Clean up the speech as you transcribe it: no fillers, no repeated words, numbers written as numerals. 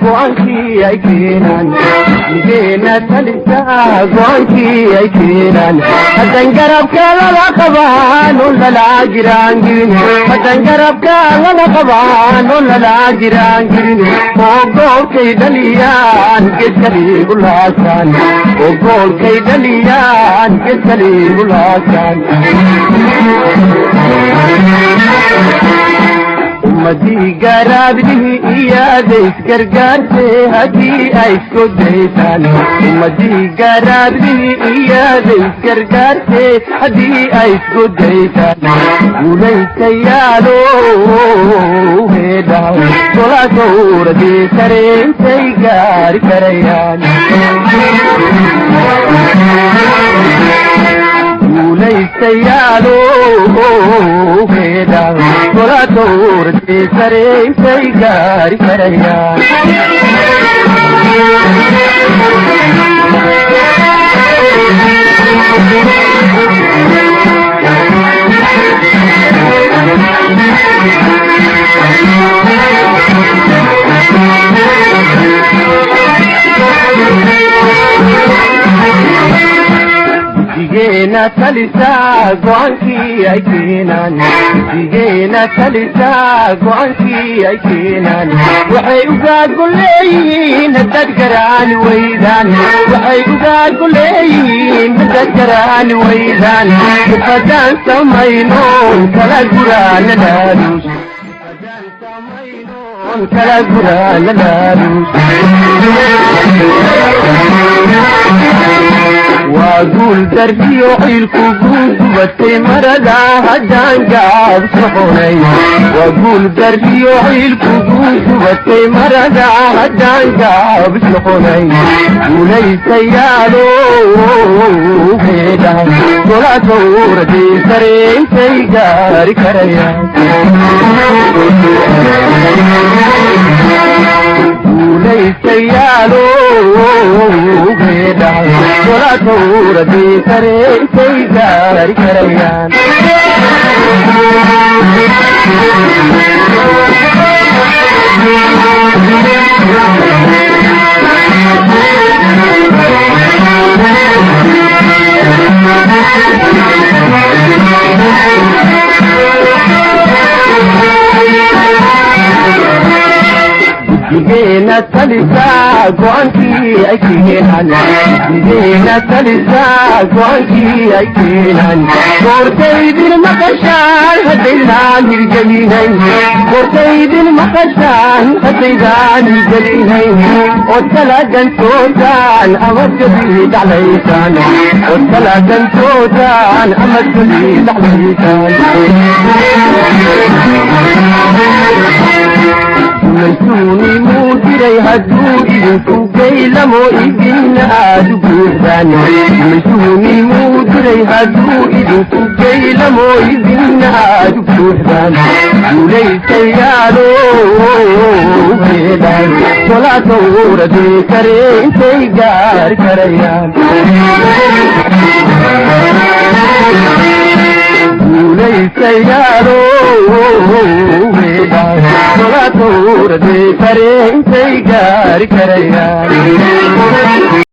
go'aankii ay keenaan geena talisaa go'aankii ay keenaan haddan garabka lala qabaan oo lalaa jiraan jirin haddan garabka lala qabaan oo lalaa jiraan jirin oo goolkay dhaliyaan geedkalii gulaasaan oo goolkay dhaliyaan geedkalii gulaasaan ummadii garaabdihii iyaaday isgargaartee haddii ay isku daysaan ummadii garaabdihii iyaaday isgargaartee haddii ay isku daysaan guulaystayaalo heedhaw golaasowradii sare intay gaari karayaan guulaystayaalo heedhaw golaasowradii sare intay gaari karayaan geena talisaa go'aankii ay keenaan geena talisaa go'aankii ay keenaan waxay ugaagu leeyihiin haddaad garaani weydaan waxay ugaagu leeyihiin haddaad garaani weydaan haddaan samaynoon kala guraana laaluus haddaan samaynoon kala guraana laaluus waa guul dartiyo ciilku guugubatay marada haddaan gaab soconay waa guul dartiyo ciilku guugubatay marada haddaan gaab soconay guulaystayaalo heedhaw golaasowradii sare intay gaari karayaan guulaystayaalo heedhaw golaasowradii sare intay gaari karayaan geena talisaa go'aankii ay keenaan geena talisaa go'aankii ay keenaan goortaydin maqashaan haddaydaan hirgelinayn goortaydin maqashaan haddaydaan hirgelinayn oo talagantoodaan amadkadii dhaclaysaan oo talagantoodaan amadkadii dhaclaysaan guulaysuuni muu diray hadduu idinku gaylamo idinna aad u buuxdaan guulaysuuni muu diray hadduu idinku gaylamo idinna aad u buuxdaan guulaystayaalo heedhaw golaasowradii sare intay gaari karayaan guulaystayaalo heedhaw golaasowradii sare intay gaari karayaan